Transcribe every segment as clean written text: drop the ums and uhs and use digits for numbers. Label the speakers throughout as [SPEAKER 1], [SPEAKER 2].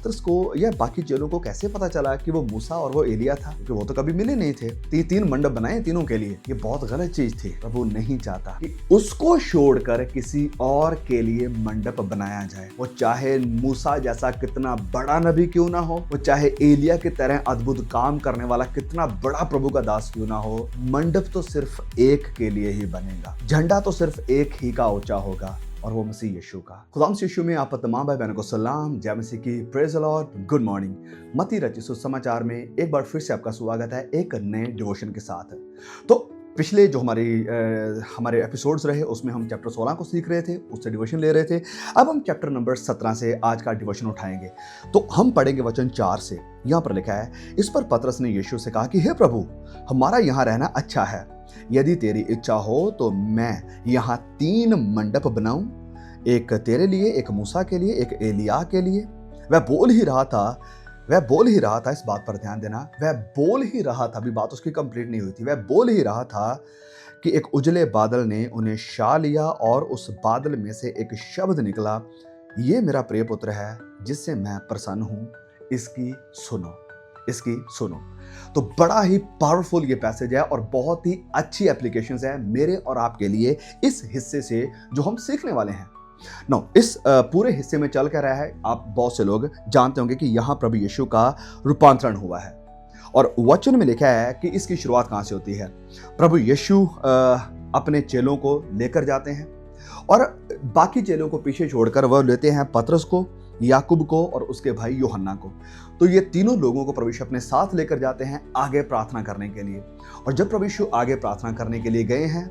[SPEAKER 1] पतरस को या बाकी चेलों को कैसे पता चला कि वो मूसा और वो एलिया था, क्योंकि वो तो कभी मिले नहीं थे। तीन मंडप बनाए तीनों के लिए, ये बहुत गलत चीज थी। प्रभु नहीं चाहता कि उसको छोड़कर किसी और के लिए मंडप बनाया जाए। वो चाहे मूसा जैसा कितना बड़ा नबी क्यों ना हो, वो चाहे एलिया की तरह अद्भुत काम करने वाला कितना बड़ा प्रभु का दास क्यों ना हो, मंडप तो सिर्फ एक के लिए ही बनेगा। झंडा तो सिर्फ एक ही का ऊंचा होगा, और वो मसीह यीशु का। खुदाम यीशु में आप तमाम भाई बहनों को सलाम, जय मसीह की, praise the Lord, good morning. मत्ती रचित सुसमाचार में एक बार फिर से आपका स्वागत है एक नए डिवोशन के साथ। तो पिछले जो हमारे एपिसोड्स रहे उसमें हम चैप्टर 16 को सीख रहे थे, उससे डिवोशन ले रहे थे। अब हम चैप्टर नंबर 17 से आज का डिवोशन उठाएंगे। तो हम पढ़ेंगे वचन 4 से। यहाँ पर लिखा है, इस पर पतरस ने यीशु से कहा कि हे प्रभु, हमारा यहाँ रहना अच्छा है। यदि तेरी इच्छा हो तो मैं यहाँ 3 मंडप बनाऊं, एक तेरे लिए, एक मूसा के लिए, एक एलिया के लिए। वह बोल ही रहा था, इस बात पर ध्यान देना, वह बोल ही रहा था, अभी बात उसकी कंप्लीट नहीं हुई थी। वह बोल ही रहा था कि एक उजले बादल ने उन्हें छा लिया और उस बादल में से एक शब्द निकला, ये मेरा प्रिय पुत्र है जिससे मैं प्रसन्न हूं, इसकी सुनो। तो बड़ा ही पावरफुल ये पैसेज है और बहुत ही अच्छी एप्लीकेशंस है मेरे और आपके लिए इस हिस्से से जो हम सीखने वाले हैं। इस पूरे हिस्से में चल कर रहा है, आप बहुत से लोग जानते होंगे कि यहाँ प्रभु यीशु का रूपांतरण हुआ है, और वचन में लिखा है कि इसकी शुरुआत कहाँ से होती है। प्रभु यीशु अपने चेलों को लेकर जाते हैं और बाकी चेलों को पीछे छोड़कर वह लेते हैं पतरस को, याकूब को और उसके भाई यूहन्ना को। तो ये तीनों लोगों को प्रभु यीशु अपने साथ लेकर जाते हैं आगे प्रार्थना करने के लिए। और जब प्रभु यीशु आगे प्रार्थना करने के लिए गए हैं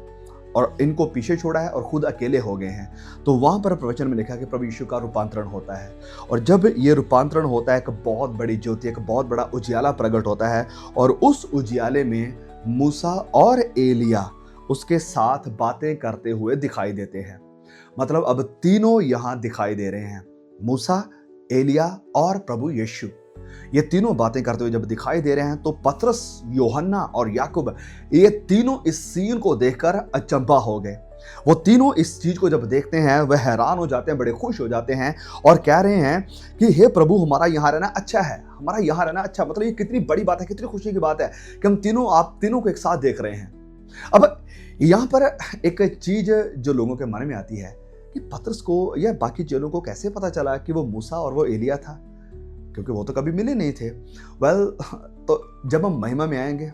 [SPEAKER 1] और इनको पीछे छोड़ा है और खुद अकेले हो गए हैं, तो वहां पर प्रवचन में लिखा कि प्रभु यीशु का रूपांतरण होता है। और जब ये रूपांतरण होता है, एक बहुत बड़ी ज्योति, एक बहुत बड़ा उजियाला प्रकट होता है, और उस उजियाले में मूसा और एलिया उसके साथ बातें करते हुए दिखाई देते हैं। मतलब अब तीनों यहां दिखाई दे रहे हैं, मूसा, एलिया और प्रभु यीशु। ये तीनों बातें करते हुए जब दिखाई दे रहे हैं, तो पतरस, यूहन्ना और याकूब, ये तीनों इस सीन को देखकर अचंभा हो गए। वो तीनों इस चीज को जब देखते हैं वह हैरान हो जाते हैं, बड़े खुश हो जाते हैं और कह रहे हैं कि हे प्रभु, हमारा यहाँ रहना अच्छा है, हमारा यहाँ रहना अच्छा। मतलब ये कितनी बड़ी बात है, कितनी खुशी की बात है कि आप तीनों को एक साथ देख रहे हैं। अब यहाँ पर एक चीज जो लोगों के मन में आती है कि पतरस को या बाकी चेलों को कैसे पता चला कि वो मूसा और वो एलिया था, क्योंकि वो तो कभी मिले नहीं थे। तो जब हम महिमा में आएंगे,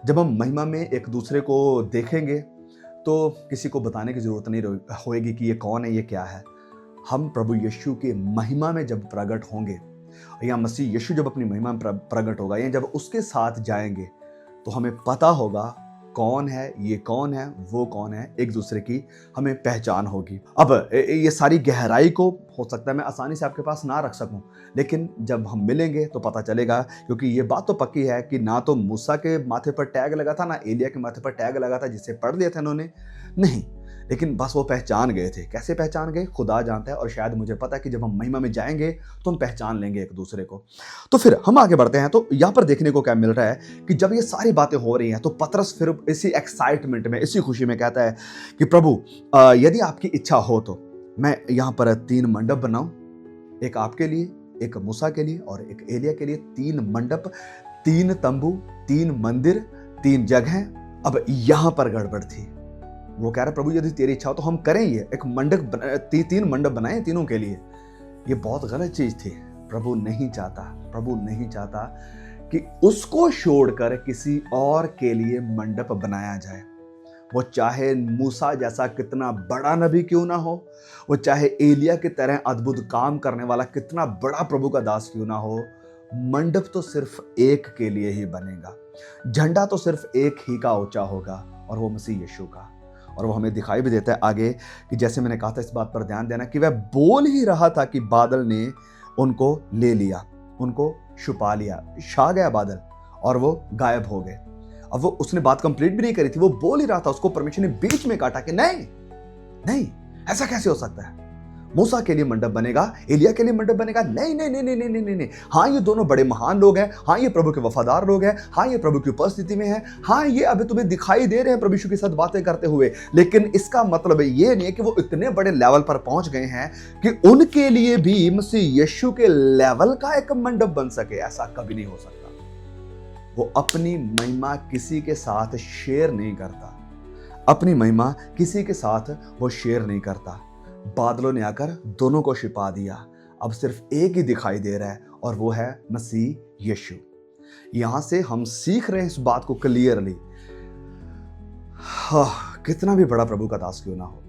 [SPEAKER 1] जब हम महिमा में एक दूसरे को देखेंगे, तो किसी को बताने की जरूरत नहीं होएगी कि ये कौन है, ये क्या है। हम प्रभु यीशु के महिमा में जब प्रकट होंगे, या मसीह यीशु जब अपनी महिमा में प्रकट होगा, या जब उसके साथ जाएंगे, तो हमें पता होगा कौन है, ये कौन है, वो कौन है, एक दूसरे की हमें पहचान होगी। अब ये सारी गहराई को हो सकता है मैं आसानी से आपके पास ना रख सकूं, लेकिन जब हम मिलेंगे तो पता चलेगा, क्योंकि ये बात तो पक्की है कि ना तो मूसा के माथे पर टैग लगा था, ना एलिया के माथे पर टैग लगा था जिसे पढ़ लिया था इन्होंने, नहीं, लेकिन बस वो पहचान गए थे। कैसे पहचान गए खुदा जानता है, और शायद मुझे पता है कि जब हम महिमा में जाएंगे तो हम पहचान लेंगे एक दूसरे को। तो फिर हम आगे बढ़ते हैं। तो यहाँ पर देखने को क्या मिल रहा है कि जब ये सारी बातें हो रही हैं, तो पतरस फिर इसी एक्साइटमेंट में, इसी खुशी में कहता है कि प्रभु, यदि आपकी इच्छा हो तो मैं यहाँ पर 3 मंडप बनाऊं, एक आपके लिए, एक मूसा के लिए और एक एलिया के लिए। 3 मंडप, 3 तंबू, 3 मंदिर, 3 जगह। अब यहाँ पर गड़बड़ थी। वो कह रहा, प्रभु यदि तेरी इच्छा हो तो हम करें ये, एक मंडप, 3 मंडप बनाए तीनों के लिए। ये बहुत गलत चीज थी। प्रभु नहीं चाहता कि उसको छोड़कर किसी और के लिए मंडप बनाया जाए। वो चाहे मूसा जैसा कितना बड़ा नबी क्यों ना हो, वो चाहे एलिया की तरह अद्भुत काम करने वाला कितना बड़ा प्रभु का दास क्यों ना हो, मंडप तो सिर्फ एक के लिए ही बनेगा। झंडा तो सिर्फ एक ही का ऊंचा होगा, और वो मसीह यीशु का। और वो हमें दिखाई भी देता है आगे कि जैसे मैंने कहा था, इस बात पर ध्यान देना कि वह बोल ही रहा था कि बादल ने उनको ले लिया, उनको छुपा लिया, छा गया बादल और वो गायब हो गए। अब वो उसने बात कंप्लीट भी नहीं करी थी, वो बोल ही रहा था, उसको परमेश्वर ने बीच में काटा कि नहीं, ऐसा कैसे हो सकता है। मूसा के लिए मंडप बनेगा, एलिया के लिए मंडप बनेगा? नहीं नहीं नहीं नहीं नहीं नहीं नहीं। हाँ, ये दोनों बड़े महान लोग हैं, हाँ ये प्रभु के वफादार लोग हैं, हाँ ये प्रभु की उपस्थिति में है, हाँ ये अभी तुम्हें दिखाई दे रहे हैं प्रभु यीशु के साथ बातें करते हुए, लेकिन इसका मतलब ये नहीं है कि वो इतने बड़े लेवल पर पहुंच गए हैं कि उनके लिए भी मसीह यीशु के लेवल का एक मंडप बन सके। ऐसा कभी नहीं हो सकता। वो अपनी महिमा किसी के साथ शेयर नहीं करता, अपनी महिमा किसी के साथ वो शेयर नहीं करता। बादलों ने आकर दोनों को छिपा दिया, अब सिर्फ एक ही दिखाई दे रहा है और वो है मसीह यीशु। यहां से हम सीख रहे हैं इस बात को क्लियरली, कितना भी बड़ा प्रभु का दास क्यों ना हो,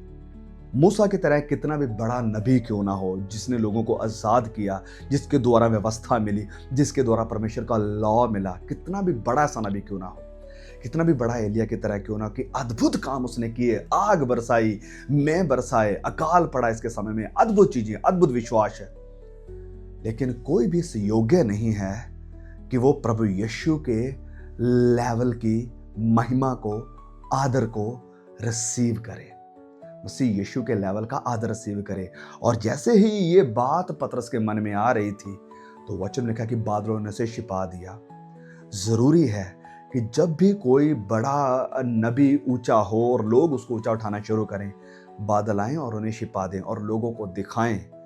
[SPEAKER 1] मूसा की तरह कितना भी बड़ा नबी क्यों ना हो, जिसने लोगों को आजाद किया, जिसके द्वारा व्यवस्था मिली, जिसके द्वारा परमेश्वर का लॉ मिला, कितना भी बड़ा सा नबी क्यों ना हो, कितना भी बड़ा एलिया की तरह क्यों ना, कि अद्भुत काम उसने किए, आग बरसाई, मैं बरसाए, अकाल पड़ा इसके समय में, अद्भुत चीजें, अद्भुत विश्वास है, लेकिन कोई भी इस योग्य नहीं है कि वो प्रभु यीशु के लेवल की महिमा को, आदर को रिसीव करे, मसीह यीशु के लेवल का आदर रिसीव करे। और जैसे ही ये बात पतरस के मन में आ रही थी तो वचन में लिखा कि बादलों ने उसे छिपा दिया। जरूरी है कि जब भी कोई बड़ा नबी ऊंचा हो और लोग उसको ऊंचा उठाना शुरू करें, बादल आएं और उन्हें छिपा दें और लोगों को दिखाएं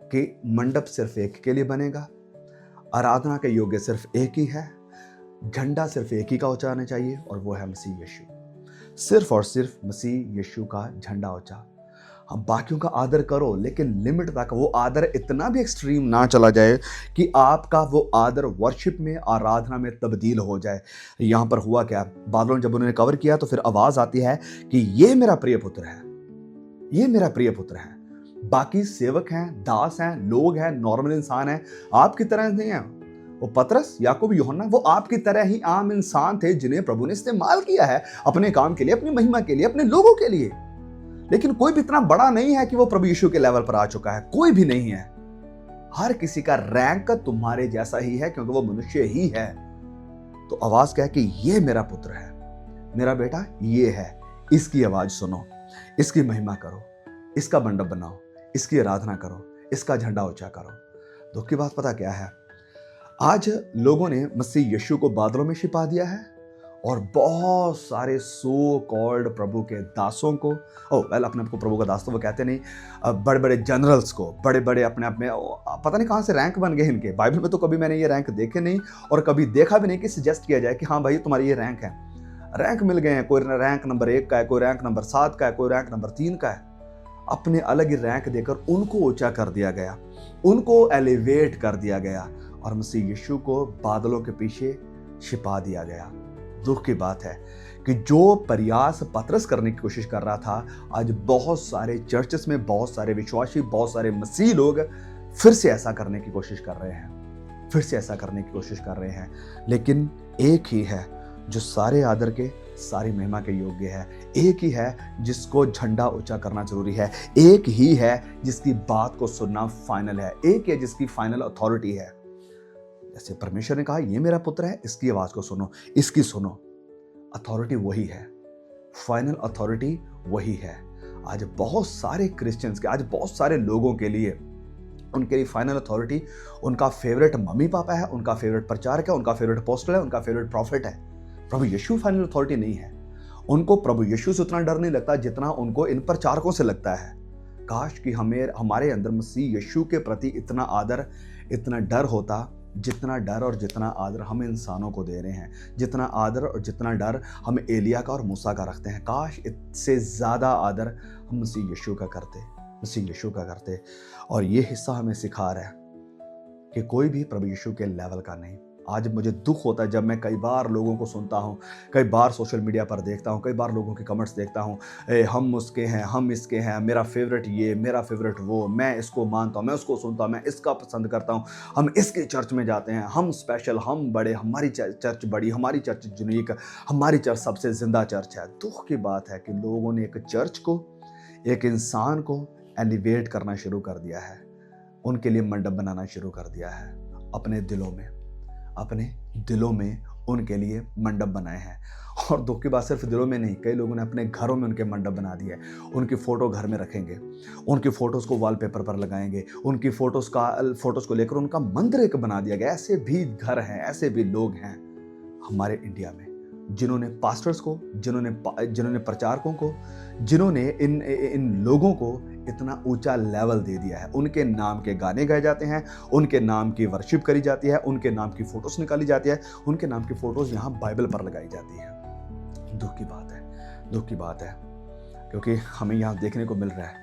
[SPEAKER 1] कि मंडप सिर्फ एक के लिए बनेगा, आराधना के योग्य सिर्फ एक ही है, झंडा सिर्फ एक ही का ऊंचा आना चाहिए और वो है मसीह यीशु। सिर्फ और सिर्फ मसीह यीशु का झंडा ऊंचा। हम बाकियों का आदर करो, लेकिन लिमिट तक। वो आदर इतना भी एक्सट्रीम ना चला जाए कि आपका वो आदर वर्शिप में, आराधना में तब्दील हो जाए। यहां पर हुआ क्या, बादलों ने जब उन्होंने कवर किया तो फिर आवाज आती है कि ये मेरा प्रिय पुत्र है, ये मेरा प्रिय पुत्र है। बाकी सेवक हैं, दास हैं, लोग हैं, नॉर्मल इंसान हैं, आपकी तरह नहीं है। वो पतरस, याकूब, यूहन्ना, वो आपकी तरह ही आम इंसान थे जिन्हें प्रभु ने इस्तेमाल किया है अपने काम के लिए, अपनी महिमा के लिए, अपने लोगों के लिए। लेकिन कोई भी इतना बड़ा नहीं है कि वो प्रभु यीशु के लेवल पर आ चुका है, कोई भी नहीं है। हर किसी का रैंक तुम्हारे जैसा ही है, क्योंकि वो मनुष्य ही है। तो आवाज क्या है कि ये मेरा पुत्र है, मेरा बेटा ये है, इसकी आवाज सुनो, इसकी महिमा करो, इसका मंडप बनाओ, इसकी आराधना करो, इसका झंडा ऊंचा करो। दुख की बात पता क्या है, आज लोगों ने मसीह यीशु को बादलों में छिपा दिया है और बहुत सारे सो कॉल्ड प्रभु के दासों को, अपने आप को प्रभु का दास तो वो कहते नहीं, बड़े बड़े जनरल्स को, बड़े बड़े अपने आप में पता नहीं कहाँ से रैंक बन गए इनके। बाइबल में तो कभी मैंने ये रैंक देखे नहीं और कभी देखा भी नहीं कि सजेस्ट किया जाए कि हाँ भाई तुम्हारी ये रैंक है। रैंक मिल गए हैं, कोई रैंक नंबर 1 का है, कोई रैंक नंबर 7 का है, कोई रैंक नंबर 3 का है। अपने अलग ही रैंक देकर उनको ऊंचा कर दिया गया, उनको एलिवेट कर दिया गया और मसीह यीशु को बादलों के पीछे छिपा दिया गया। दुख की बात है कि जो प्रयास पतरस करने की कोशिश कर रहा था, आज बहुत सारे चर्चेस में, बहुत सारे विश्वासी, बहुत सारे मसीह लोग फिर से ऐसा करने की कोशिश कर रहे हैं, फिर से ऐसा करने की कोशिश कर रहे हैं। लेकिन एक ही है जो सारे आदर के, सारी महिमा के योग्य है। एक ही है जिसको झंडा ऊंचा करना जरूरी है। एक ही है जिसकी बात को सुनना फाइनल है। एक है जिसकी फाइनल अथॉरिटी है। जैसे परमेश्वर ने कहा ये मेरा पुत्र है, इसकी आवाज को सुनो, इसकी सुनो। अथॉरिटी वही है, फाइनल अथॉरिटी वही है। आज बहुत सारे क्रिश्चियंस के, आज बहुत सारे लोगों के लिए, उनके लिए फाइनल अथॉरिटी उनका फेवरेट मम्मी पापा है, उनका फेवरेट प्रचारक है, उनका फेवरेट अपोस्टल है, उनका फेवरेट प्रॉफिट है। प्रभु यीशु फाइनल अथॉरिटी नहीं है। उनको प्रभु यीशु से उतना डर नहीं लगता जितना उनको इन प्रचारकों से लगता है। काश कि हमारे अंदर मसीह यीशु के प्रति इतना आदर, इतना डर होता, जितना डर और जितना आदर हम इंसानों को दे रहे हैं, जितना आदर और जितना डर हम एलिया का और मूसा का रखते हैं। काश इससे ज़्यादा आदर हम मसीह यीशु का करते, मसीह यीशु का करते। और ये हिस्सा हमें सिखा रहा है कि कोई भी प्रभु यीशु के लेवल का नहीं। आज मुझे दुख होता है जब मैं कई बार लोगों को सुनता हूँ, कई बार सोशल मीडिया पर देखता हूँ, कई बार लोगों के कमेंट्स देखता हूँ, हम उसके हैं, हम इसके हैं, मेरा फेवरेट ये, मेरा फेवरेट वो, मैं इसको मानता हूँ, मैं उसको सुनता हूँ, मैं इसका पसंद करता हूँ, हम इसके चर्च में जाते हैं, हम स्पेशल, हम बड़े, हमारी चर्च बड़ी, हमारी चर्च यूनिक, हमारी चर्च सबसे जिंदा चर्च है। दुख की बात है कि लोगों ने एक चर्च को, एक इंसान को एलिवेट करना शुरू कर दिया है, उनके लिए मंडप बनाना शुरू कर दिया है। अपने दिलों में उनके लिए मंडप बनाए हैं। और दुख की बात सिर्फ दिलों में नहीं, कई लोगों ने अपने घरों में उनके मंडप बना दिए हैं। उनकी फ़ोटो घर में रखेंगे, उनकी फ़ोटोज़ को वॉलपेपर पर लगाएँगे, उनकी फ़ोटोज़ को लेकर उनका मंदिर एक बना दिया गया। ऐसे भी घर हैं, ऐसे भी लोग हैं हमारे इंडिया में, जिन्होंने पास्टर्स को, जिन्होंने प्रचारकों को, जिन्होंने इन लोगों को इतना ऊंचा लेवल दे दिया है। उनके नाम के गाने गाए जाते हैं, उनके नाम की वर्शिप करी जाती है, उनके नाम की फ़ोटोज़ निकाली जाती है, उनके नाम की फ़ोटोज़ यहाँ बाइबल पर लगाई जाती है। दुख की बात है, दुख की बात है, क्योंकि हमें यहाँ देखने को मिल रहा है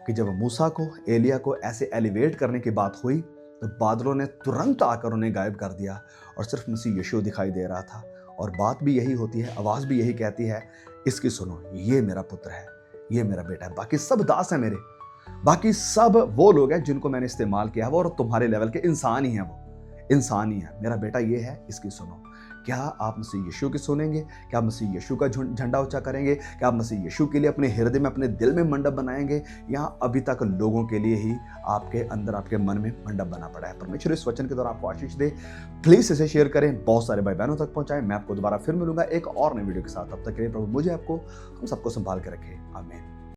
[SPEAKER 1] कि जब मूसा को, एलिया को ऐसे एलिवेट करने की बात हुई तो बादलों ने तुरंत आकर उन्हें गायब कर दिया और सिर्फ मसीह यीशु दिखाई दे रहा था। और बात भी यही होती है, आवाज़ भी यही कहती है, इसकी सुनो, ये मेरा पुत्र है, ये मेरा बेटा है। बाकी सब दास है मेरे, बाकी सब वो लोग हैं जिनको मैंने इस्तेमाल किया है, वो और तुम्हारे लेवल के इंसान ही हैं, वो इंसान ही है। मेरा बेटा ये है, इसकी सुनो। क्या आप मसीह यीशु की सुनेंगे? क्या आप मसीह यीशु का झंडा ऊंचा करेंगे? क्या आप मसीह यीशु के लिए अपने हृदय में, अपने दिल में मंडप बनाएंगे? या अभी तक लोगों के लिए ही आपके अंदर, आपके मन में मंडप बना पड़ा है? परमेश्वर इस वचन के द्वारा आपको आशीष दे। प्लीज इसे शेयर करें, बहुत सारे भाई बहनों तक पहुंचाएं। मैं आपको दोबारा फिर मिलूंगा एक और नई वीडियो के साथ। तब तक के लिए प्रभु मुझे, आपको, हम सबको संभाल के रखे। आमीन।